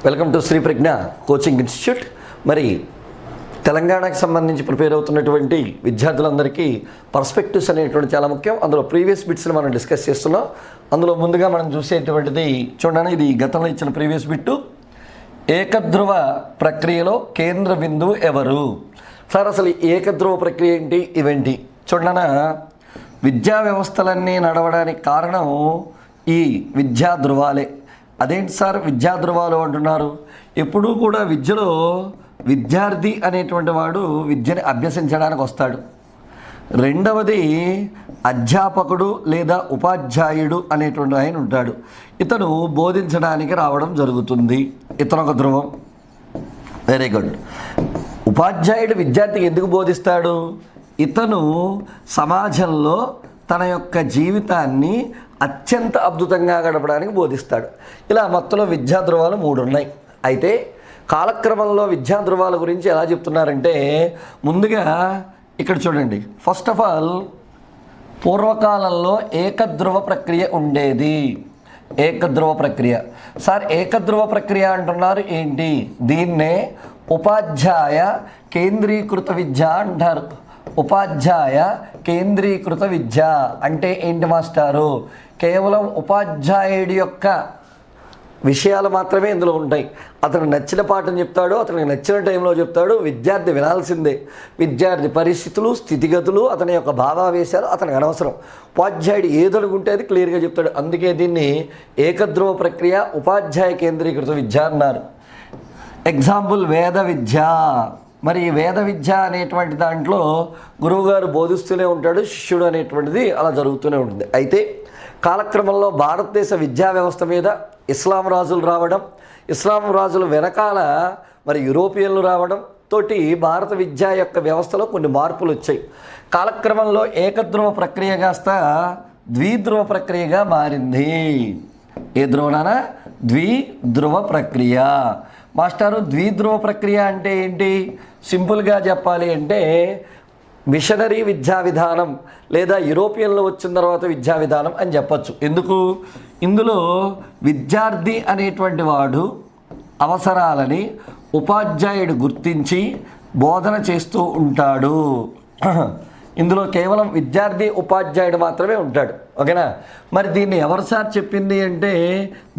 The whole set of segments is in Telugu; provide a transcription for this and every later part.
Welcome to Shri Pragna coaching institute. మరి తెలంగాణకు సంబంధించి ప్రిపేర్ అవుతున్నటువంటి విద్యార్థులందరికీ పర్స్పెక్టివ్స్ అనేటువంటి చాలా ముఖ్యం. అందులో ప్రీవియస్ బిట్స్ని మనం డిస్కస్ చేస్తున్నాం. అందులో ముందుగా మనం చూసేటువంటిది చూడండి, ఇది గతంలో ఇచ్చిన ప్రీవియస్ బిట్టు. ఏకధ్రువ ప్రక్రియలో కేంద్ర బిందువు ఎవరు? సార్ అసలు ఏకధ్రువ ప్రక్రియ ఏంటి, ఇవేంటి? చూడనా, విద్యా వ్యవస్థలన్నీ నడవడానికి కారణం ఈ విద్యా ధృవాలే. అదేంటి సార్ విద్యా ధృవాలు అంటున్నారు? ఎప్పుడూ కూడా విద్యలో విద్యార్థి అనేటువంటి వాడు విద్యని అభ్యసించడానికి వస్తాడు. రెండవది అధ్యాపకుడు లేదా ఉపాధ్యాయుడు అనేటువంటి ఆయన ఉంటాడు. ఇతను బోధించడానికి రావడం జరుగుతుంది. ఇతను ఒక ధ్రువం. Very good. ఉపాధ్యాయుడు విద్యార్థికి ఎందుకు బోధిస్తాడు? ఇతను సమాజంలో తన యొక్క జీవితాన్ని అత్యంత అద్భుతంగా గడపడానికి బోధిస్తాడు. ఇలా మొత్తంలో విద్యా ధృవాలు 3 ఉన్నాయి. అయితే కాలక్రమంలో విద్యా ధృవాల గురించి ఎలా చెప్తున్నారంటే, ముందుగా ఇక్కడ చూడండి. ఫస్ట్ ఆఫ్ ఆల్ పూర్వకాలంలో ఏకధ్రువ ప్రక్రియ ఉండేది. ఏకధ్రువ ప్రక్రియ. సార్ ఏకధ్రువ ప్రక్రియ అంటున్నారు ఏంటి? దీన్నే ఉపాధ్యాయ కేంద్రీకృత విద్య అంటారు. ఉపాధ్యాయ కేంద్రీకృత విద్య అంటే ఏంటి మాస్టారు? కేవలం ఉపాధ్యాయుడి యొక్క విషయాలు మాత్రమే ఇందులో ఉంటాయి. అతను నచ్చిన పాఠం చెప్తాడు, అతనికి నచ్చిన టైంలో చెప్తాడు. విద్యార్థి వినాల్సిందే. విద్యార్థి పరిస్థితులు, స్థితిగతులు, అతని యొక్క భావావేశాలు అతనికి అనవసరం. ఉపాధ్యాయుడు ఏదనుకుంటే అది క్లియర్గా చెప్తాడు. అందుకే దీన్ని ఏకధ్రువ ప్రక్రియ, ఉపాధ్యాయ కేంద్రీకృత విద్య అన్నారు. ఎగ్జాంపుల్ వేద విద్య. మరి వేద విద్య అనేటువంటి దాంట్లో గురువుగారు బోధిస్తూనే ఉంటాడు, శిష్యుడు అనేటువంటిది అలా జరుగుతూనే ఉంటుంది. అయితే కాలక్రమంలో భారతదేశ విద్యా వ్యవస్థ మీద ఇస్లాం రాజులు రావడం, ఇస్లాం రాజుల వెనకాల మరి యూరోపియన్లు రావడం తోటి భారత విద్యా యొక్క వ్యవస్థలో కొన్ని మార్పులు వచ్చాయి. కాలక్రమంలో ఏకధ్రువ ప్రక్రియ కాస్త ద్విధ్రువ ప్రక్రియగా మారింది. ఏ ధ్రువనానా? ద్విధ్రువ ప్రక్రియ. మాస్టారు ద్విధ్రువ ప్రక్రియ అంటే ఏంటి? సింపుల్గా చెప్పాలి అంటే మిషనరీ విద్యా విధానం లేదా యూరోపియన్లో వచ్చిన తర్వాత విద్యా విధానం అని చెప్పచ్చు. ఎందుకు? ఇందులో విద్యార్థి అనేటువంటి వాడు అవసరాలని ఉపాధ్యాయుడు గుర్తించి బోధన చేస్తూ ఉంటాడు. ఇందులో కేవలం విద్యార్థి ఉపాధ్యాయుడు మాత్రమే ఉంటాడు. ఓకేనా? మరి దీన్ని ఎవరు సార్ చెప్పింది అంటే,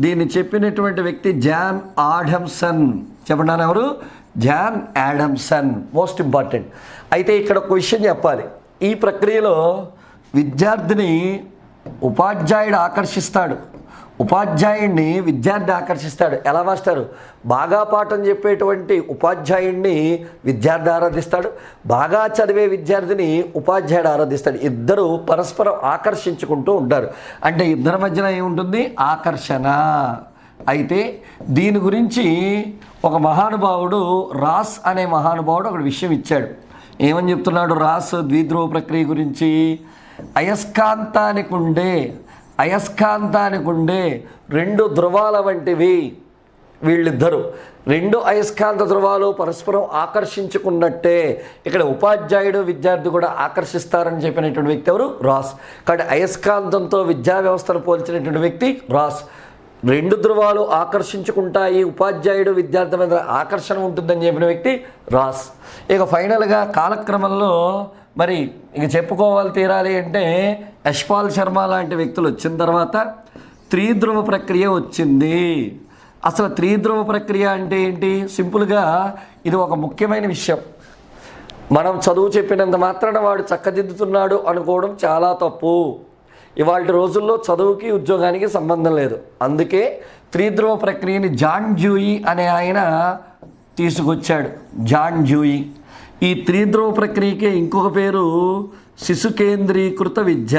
దీన్ని చెప్పినటువంటి వ్యక్తి జాన్ ఆడమ్సన్. చెప్పండి ఎవరు? John Adamson. Most important. అయితే ఇక్కడ ఒక విషయం చెప్పాలి. ఈ ప్రక్రియలో విద్యార్థిని ఉపాధ్యాయుడు ఆకర్షిస్తాడు, ఉపాధ్యాయుడిని విద్యార్థి ఆకర్షిస్తాడు. ఎలా మాస్టారు? బాగా పాఠం చెప్పేటువంటి ఉపాధ్యాయుడిని విద్యార్థి ఆరాధిస్తాడు, బాగా చదివే విద్యార్థిని ఉపాధ్యాయుడు ఆరాధిస్తాడు. ఇద్దరు పరస్పరం ఆకర్షించుకుంటూ ఉంటారు. అంటే ఇద్దరి మధ్యన ఏముంటుంది? ఆకర్షణ. అయితే దీని గురించి ఒక మహానుభావుడు, రాస్ అనే మహానుభావుడు ఒక విషయం ఇచ్చాడు. ఏమని చెప్తున్నాడు రాస్ ద్విధ్రువ ప్రక్రియ గురించి? అయస్కాంతానికి ఉండే 2 ధ్రువాల వంటివి వీళ్ళిద్దరు. 2 అయస్కాంత ధ్రువాలు పరస్పరం ఆకర్షించుకున్నట్టే ఇక్కడ ఉపాధ్యాయుడు విద్యార్థి కూడా ఆకర్షిస్తారని చెప్పినటువంటి వ్యక్తి ఎవరు? రాస్. కాబట్టి అయస్కాంతంతో విద్యా వ్యవస్థను పోల్చినటువంటి వ్యక్తి రాస్. 2 ధ్రువాలు ఆకర్షించుకుంటాయి, ఉపాధ్యాయుడు విద్యార్థి మీద ఆకర్షణ ఉంటుందని చెప్పిన వ్యక్తి రాస్. ఇక ఫైనల్గా కాలక్రమంలో మరి ఇక చెప్పుకోవాలి తీరాలి అంటే యశ్పాల్ శర్మ లాంటి వ్యక్తులు వచ్చిన తర్వాత త్రిధ్రువ ప్రక్రియ వచ్చింది. అసలు త్రిధ్రువ ప్రక్రియ అంటే ఏంటి? సింపుల్గా ఇది ఒక ముఖ్యమైన విషయం. మనం చదువు చెప్పినంత మాత్రాన వాడు చక్కదిద్దుతున్నాడు అనుకోవడం చాలా తప్పు. ఇవాళ రోజుల్లో చదువుకి ఉద్యోగానికి సంబంధం లేదు. అందుకే త్రిధ్రువ ప్రక్రియని జాన్ డ్యూయి అనే ఆయన తీసుకొచ్చాడు. John Dewey. ఈ త్రిధ్రువ ప్రక్రియకి ఇంకొక పేరు శిశు కేంద్రీకృత విద్య.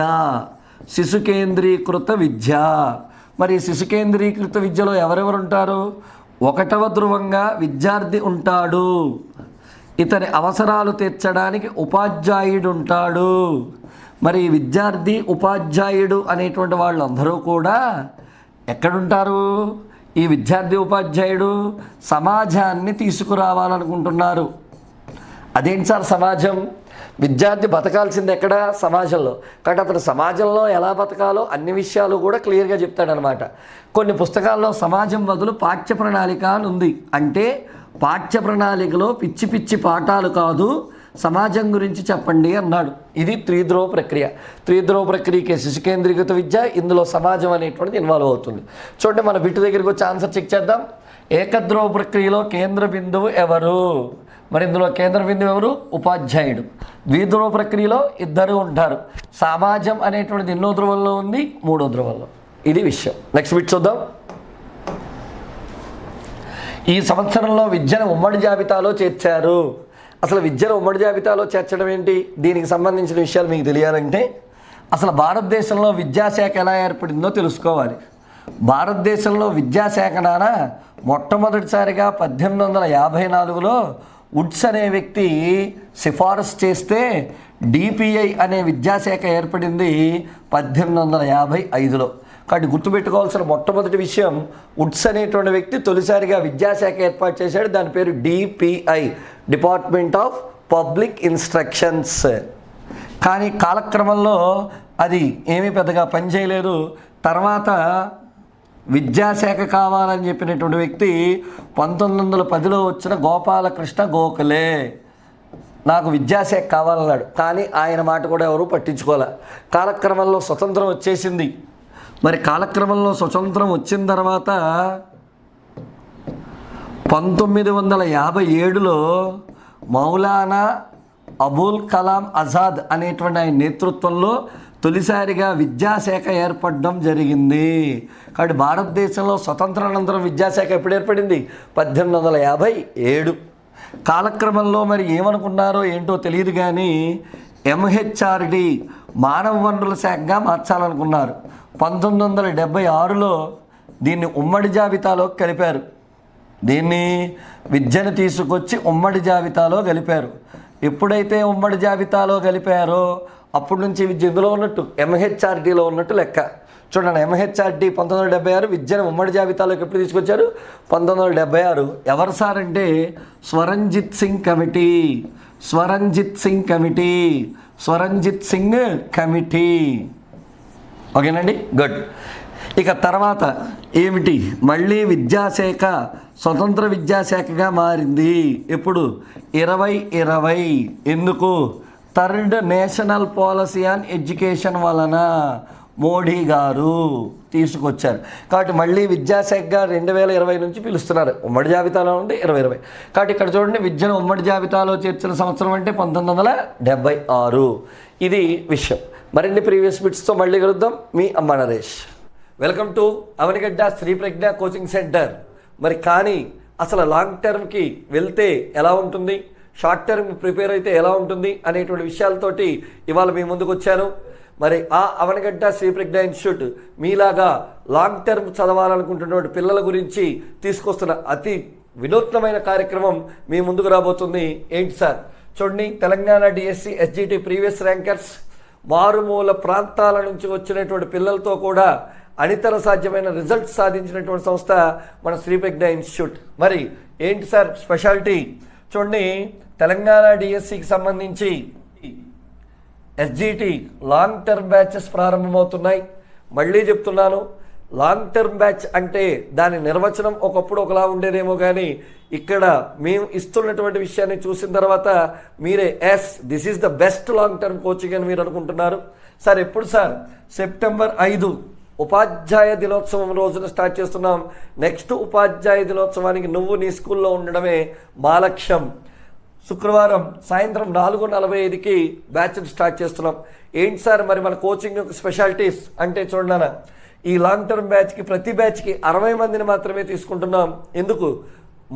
శిశు కేంద్రీకృత విద్య. మరి శిశు కేంద్రీకృత విద్యలో ఎవరెవరు ఉంటారు? 1వ ధ్రువంగా విద్యార్థి ఉంటాడు, ఇతని అవసరాలు తీర్చడానికి ఉపాధ్యాయుడు ఉంటాడు. మరి విద్యార్థి ఉపాధ్యాయుడు అనేటువంటి వాళ్ళందరూ కూడా ఎక్కడుంటారు? ఈ విద్యార్థి ఉపాధ్యాయుడు సమాజాన్ని తీసుకురావాలనుకుంటున్నారు. అదేంటి సార్ సమాజం? విద్యార్థి బతకాల్సింది ఎక్కడ? సమాజంలో. కాబట్టి అతను సమాజంలో ఎలా బతకాలో అన్ని విషయాలు కూడా క్లియర్గా చెప్తాడనమాట. కొన్ని పుస్తకాల్లో సమాజం బదులు పాఠ్య ప్రణాళిక అని ఉంది. అంటే పాఠ్య ప్రణాళికలో పిచ్చి పిచ్చి పాఠాలు కాదు, సమాజం గురించి చెప్పండి అన్నాడు. ఇది త్రిధ్రువ ప్రక్రియ. త్రిధ్రువ ప్రక్రియకే శిశుకేంద్రీకృత విద్య, ఇందులో సమాజం అనేటువంటిది ఇన్వాల్వ్ అవుతుంది. చూడండి, మన బిట్టు దగ్గరికి వచ్చి ఆన్సర్ చెక్ చేద్దాం. ఏకధ్రువ ప్రక్రియలో కేంద్ర బిందువు ఎవరు? మరి ఇందులో కేంద్ర బిందువు ఎవరు? ఉపాధ్యాయుడు. ద్విధ్రువ ప్రక్రియలో ఇద్దరు ఉంటారు. సమాజం అనేటువంటిది ఎన్నో ధ్రువంలో ఉంది? 3వ ధ్రువంలో. ఇది విషయం. నెక్స్ట్ బిట్ చూద్దాం. ఈ సంవత్సరంలో విద్యను ఉమ్మడి జాబితాలో చేర్చారు. అసలు విద్యను ఉమ్మడి జాబితాలో చేర్చడం ఏంటి? దీనికి సంబంధించిన విషయాలు మీకు తెలియాలంటే అసలు భారతదేశంలో విద్యాశాఖ ఎలా ఏర్పడిందో తెలుసుకోవాలి. భారతదేశంలో విద్యాశాఖ నాన్న మొట్టమొదటిసారిగా 1854లో వుడ్స్ అనే వ్యక్తి సిఫారసు చేస్తే డిపిఐ అనే విద్యాశాఖ ఏర్పడింది 1855లో. కాబట్టి గుర్తుపెట్టుకోవాల్సిన మొట్టమొదటి విషయం, వుడ్స్ అనేటువంటి వ్యక్తి తొలిసారిగా విద్యాశాఖ ఏర్పాటు చేశాడు. దాని పేరు DPI, department of public instructions. కానీ కాలక్రమంలో అది ఏమీ పెద్దగా పనిచేయలేదు. తర్వాత విద్యాశాఖ కావాలని చెప్పినటువంటి వ్యక్తి 1910లో వచ్చిన గోపాలకృష్ణ గోఖలే. నాకు విద్యాశాఖ కావాలన్నాడు. కానీ ఆయన మాట కూడా ఎవరు పట్టించుకోలే. కాలక్రమంలో స్వతంత్రం వచ్చేసింది. మరి కాలక్రమంలో స్వతంత్రం వచ్చిన తర్వాత 1957లో మౌలానా అబుల్ కలాం ఆజాద్ అనేటువంటి ఆయన నేతృత్వంలో తొలిసారిగా విద్యాశాఖ ఏర్పడడం జరిగింది. కాబట్టి భారతదేశంలో స్వతంత్రానంతరం విద్యాశాఖ ఎప్పుడు ఏర్పడింది? 1857. కాలక్రమంలో మరి ఏమనుకున్నారో ఏంటో తెలియదు కానీ ఎంహెచ్ఆర్డి మానవ వనరుల శాఖగా మార్చాలనుకున్నారు. 1976లో దీన్ని ఉమ్మడి జాబితాలోకి కలిపారు. దీన్ని విద్యను తీసుకొచ్చి ఉమ్మడి జాబితాలో కలిపారు. ఎప్పుడైతే ఉమ్మడి జాబితాలో కలిపారో అప్పటి నుంచి విద్య ఇందులో ఉన్నట్టు ఎంహెచ్ఆర్డీలో ఉన్నట్టు లెక్క. చూడండి, ఎంహెచ్ఆర్డీ 1976 విద్యను ఉమ్మడి జాబితాలోకి ఎప్పుడు తీసుకొచ్చారు? 1976. ఎవరు సార్ అంటే Swaranjit Singh committee. Swaranjit Singh committee, Swaranjit Singh committee. ఓకేనండి, గుడ్. ఇక తర్వాత ఏమిటి? మళ్ళీ విద్యాశాఖ స్వతంత్ర విద్యాశాఖగా మారింది. ఎప్పుడు? 2020. ఎందుకు? Third national policy on education వలన మోడీ గారు తీసుకొచ్చారు. కాబట్టి మళ్ళీ విద్యాశాఖగా 2020 నుంచి పిలుస్తున్నారు. ఉమ్మడి జాబితాలో ఉంటే 2020. కాబట్టి ఇక్కడ చూడండి, విద్యను ఉమ్మడి జాబితాలో చేర్చిన సంవత్సరం అంటే 1976. ఇది విషయం. మరిన్ని ప్రీవియస్ బిట్స్తో మళ్ళీ కలుద్దాం. మీ అమ్మ Naresh. Welcome to Avanigadda Shri Pragna coaching centre. మరి కానీ అసలు లాంగ్ టర్మ్కి వెళ్తే ఎలా ఉంటుంది, షార్ట్ టర్మ్ ప్రిపేర్ అయితే ఎలా ఉంటుంది అనేటువంటి విషయాలతోటి ఇవాళ మీ ముందుకు వచ్చాను. మరి ఆ అవనిగడ్డ శ్రీ ప్రజ్ఞ ఇన్స్టిట్యూట్ మీలాగా లాంగ్ టర్మ్ చదవాలనుకుంటున్న పిల్లల గురించి తీసుకొస్తున్న అతి వినూత్నమైన కార్యక్రమం మీ ముందుకు రాబోతుంది. ఏంటి సార్? చూడండి, Telangana DSC SGT previous rankers, మారుమూల ప్రాంతాల నుంచి వచ్చినటువంటి పిల్లలతో కూడా అనితర సాధ్యమైన రిజల్ట్స్ సాధించినటువంటి సంస్థ మన శ్రీ ప్రజ్ఞ ఇన్స్టిట్యూట్. మరి ఏంటి సార్ స్పెషాలిటీ? చూడండి, తెలంగాణ డిఎస్సికి సంబంధించి ఎస్జిటి లాంగ్ టర్మ్ బ్యాచెస్ ప్రారంభమవుతున్నాయి. మళ్ళీ చెప్తున్నాను, లాంగ్ టర్మ్ బ్యాచ్ అంటే దాని నిర్వచనం ఒకప్పుడు ఒకలా ఉండేదేమో కానీ ఇక్కడ మేము ఇస్తున్నటువంటి విషయాన్ని చూసిన తర్వాత మీరే this is the best long term coaching అని మీరు అనుకుంటున్నారు. సార్ ఎప్పుడు సార్? సెప్టెంబర్ 5 ఉపాధ్యాయ దినోత్సవం రోజున స్టార్ట్ చేస్తున్నాం. నెక్స్ట్ ఉపాధ్యాయ దినోత్సవానికి నువ్వు నీ స్కూల్లో ఉండడమే మా లక్ష్యం. శుక్రవారం సాయంత్రం 4:45కి బ్యాచ్ స్టార్ట్ చేస్తున్నాం. ఏంటి సార్ మరి మన కోచింగ్ యొక్క స్పెషాలిటీస్ అంటే చూడనా, ఈ లాంగ్ టర్మ్ బ్యాచ్కి ప్రతి బ్యాచ్కి 60 మందిని మాత్రమే తీసుకుంటున్నాం. ఎందుకు?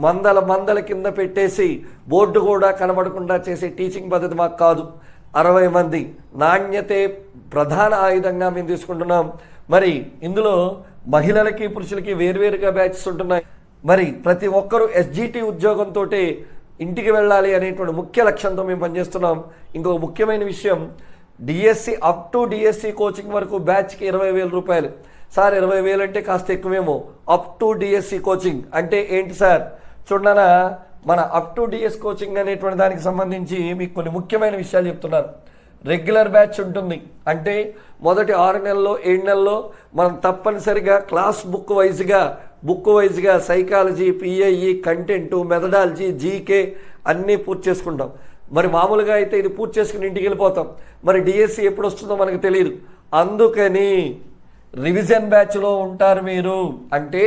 మందల కింద పెట్టేసి బోర్డు కూడా కనబడకుండా చేసే టీచింగ్ పద్ధతి మాకు కాదు. 60 మంది, నాణ్యతే ప్రధాన ఆయుధంగా మేము తీసుకుంటున్నాం. మరి ఇందులో మహిళలకి పురుషులకి వేరువేరుగా బ్యాచెస్ ఉంటున్నాయి. మరి ప్రతి ఒక్కరూ ఎస్జిటి ఉద్యోగంతో ఇంటికి వెళ్ళాలి అనేటువంటి ముఖ్య లక్ష్యంతో మేము పనిచేస్తున్నాం. ఇంకొక ముఖ్యమైన విషయం, DSC up to DSC coaching వరకు బ్యాచ్కి 20,000 రూపాయలు. సార్ 20,000 అంటే కాస్త ఎక్కువేమో. అప్ టు డిఎస్సి కోచింగ్ అంటే ఏంటి సార్? చూడనా, మన అప్ టు డిఎస్ కోచింగ్ అనేటువంటి దానికి సంబంధించి మీకు కొన్ని ముఖ్యమైన విషయాలు చెప్తున్నారు. రెగ్యులర్ బ్యాచ్ ఉంటుంది, అంటే మొదటి 6 నెలల్లో 7 నెలల్లో మనం తప్పనిసరిగా క్లాస్ బుక్ వైజ్గా psychology, PIE, content, methodology, GK అన్నీ పూర్తి చేసుకుంటాం. మరి మామూలుగా అయితే ఇది పూర్తి చేసుకుని ఇంటికి వెళ్ళిపోతాం. మరి డిఎస్సి ఎప్పుడు వస్తుందో మనకు తెలియదు. అందుకని రివిజన్ బ్యాచ్లో ఉంటారు మీరు. అంటే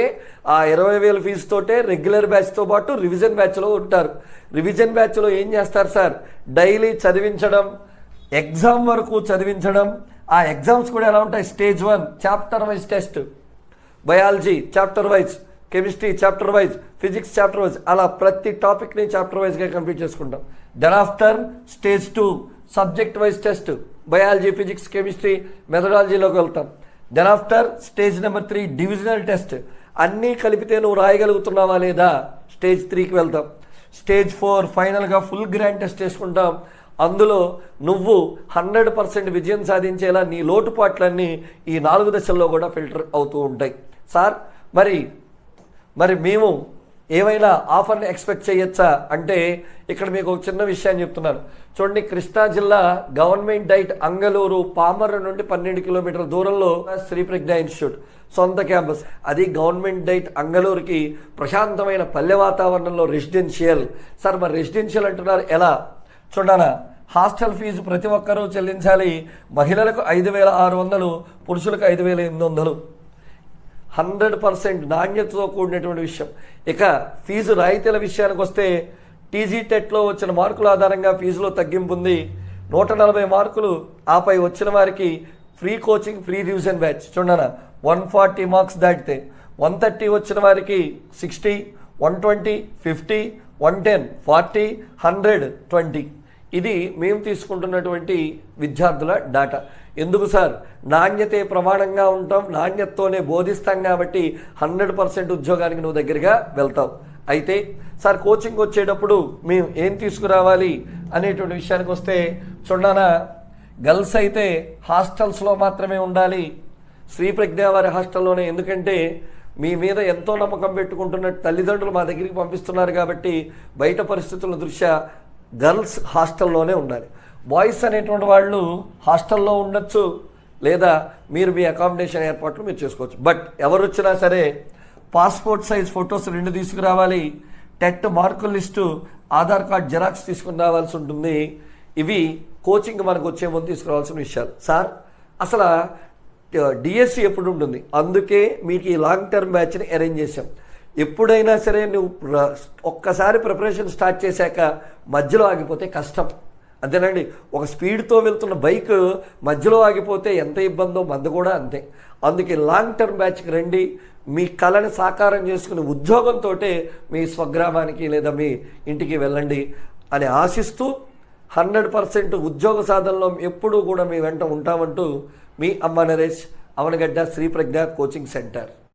ఆ 20,000 ఫీజుతోటే రెగ్యులర్ బ్యాచ్తో పాటు రివిజన్ బ్యాచ్లో ఉంటారు. రివిజన్ బ్యాచ్లో ఏం చేస్తారు సార్? డైలీ చదివించడం, ఎగ్జామ్ వరకు చదివించడం. ఆ ఎగ్జామ్స్ కూడా ఎలా ఉంటాయి? Stage 1 chapter wise test, biology chapter wise, chemistry chapter wise, physics chapter wise, అలా ప్రతి టాపిక్ని చాప్టర్ వైజ్గా కంప్లీట్ చేసుకుంటాం. Then after stage 2 subject wise test, biology, physics, chemistry, మెథడాలజీలోకి వెళ్తాం. Then after stage number 3 divisional test. అన్నీ కలిపితే నువ్వు రాయగలుగుతున్నావా లేదా? స్టేజ్ 3కి వెళ్తాం. స్టేజ్ 4 ఫైనల్గా ఫుల్ గ్రాండ్ టెస్ట్ చేసుకుంటాం. అందులో నువ్వు 100% విజయం సాధించేలా నీ లోటుపాట్లన్నీ ఈ 4 దశల్లో కూడా ఫిల్టర్ అవుతూ ఉంటాయి. సార్ మరి మేము ఏమైనా ఆఫర్ని ఎక్స్పెక్ట్ చేయొచ్చా అంటే ఇక్కడ మీకు ఒక చిన్న విషయాన్ని చెప్తున్నాను. చూడండి, కృష్ణా జిల్లా గవర్నమెంట్ డైట్ అంగలూరు పామర్ నుండి 12 కిలోమీటర్ల దూరంలో శ్రీ ప్రజ్ఞ ఇన్స్టిట్యూట్ సొంత క్యాంపస్. అది గవర్నమెంట్ డైట్ అంగలూరుకి ప్రశాంతమైన పల్లె వాతావరణంలో రెసిడెన్షియల్. సార్ మరి రెసిడెన్షియల్ అంటున్నారు ఎలా? చూడనా, హాస్టల్ ఫీజు ప్రతి ఒక్కరూ చెల్లించాలి. మహిళలకు 5,600, పురుషులకు 5,800. 100% నాణ్యతతో కూడినటువంటి విషయం. ఇక ఫీజు రాయితీల విషయానికి వస్తే టీజీ టెట్లో వచ్చిన మార్కుల ఆధారంగా ఫీజులో తగ్గింపు ఉంది. 140 మార్కులు ఆపై వచ్చిన వారికి free coaching, free revision batch. చూడనా, 140 మార్క్స్ దాటితే 130 వచ్చిన వారికి 60, 120, 50, 110, 40, 100, 20. ఇది మేము తీసుకుంటున్నటువంటి విద్యార్థుల డాటా. ఎందుకు సార్? నాణ్యతే ప్రమాణంగా ఉంటాం, నాణ్యతతోనే బోధిస్తాం కాబట్టి 100% ఉద్యోగానికి నువ్వు దగ్గరగా వెళ్తావు. అయితే సార్ కోచింగ్ వచ్చేటప్పుడు మేము ఏం తీసుకురావాలి అనేటువంటి విషయానికి వస్తే చూడనా, గర్ల్స్ అయితే హాస్టల్స్లో మాత్రమే ఉండాలి. శ్రీ ప్రజ్ఞ వారి హాస్టల్లోనే. ఎందుకంటే మీ మీద ఎంతో నమ్మకం పెట్టుకుంటున్న తల్లిదండ్రులు మా దగ్గరికి పంపిస్తున్నారు కాబట్టి బయట పరిస్థితుల దృష్ట్యా గర్ల్స్ హాస్టల్లోనే ఉండాలి. బాయ్స్ అనేటువంటి వాళ్ళు హాస్టల్లో ఉండొచ్చు, లేదా మీరు మీ అకామిడేషన్ ఏర్పాట్లు మీరు చేసుకోవచ్చు. బట్ ఎవరు వచ్చినా సరే పాస్పోర్ట్ సైజ్ ఫొటోస్ 2 తీసుకురావాలి. టెట్ మార్కుల లిస్టు, ఆధార్ కార్డ్ జెరాక్స్ తీసుకుని రావాల్సి ఉంటుంది. ఇవి కోచింగ్ మనకు వచ్చే ముందు తీసుకురావాల్సిన విషయాలు. సార్ అసలు డిఎస్సి ఎప్పుడు ఉంటుంది? అందుకే మీకు ఈ లాంగ్ టర్మ్ బ్యాచ్ని అరేంజ్ చేసాం. ఎప్పుడైనా సరే నువ్వు ఒక్కసారి ప్రిపరేషన్ స్టార్ట్ చేశాక మధ్యలో ఆగిపోతే కష్టం. అంతేనండి, ఒక స్పీడ్తో వెళ్తున్న బైక్ మధ్యలో ఆగిపోతే ఎంత ఇబ్బందో మంది కూడా అంతే. అందుకే లాంగ్ టర్మ్ బ్యాచ్కి రండి. మీ కళని సాకారం చేసుకుని ఉద్యోగంతో మీ స్వగ్రామానికి లేదా మీ ఇంటికి వెళ్ళండి అని ఆశిస్తూ 100% ఉద్యోగ సాధనలో ఎప్పుడూ కూడా మీ వెంట ఉంటామంటూ మీ అమ్మ నరేష్, అవనగడ్డ శ్రీ ప్రజ్ఞ కోచింగ్ సెంటర్.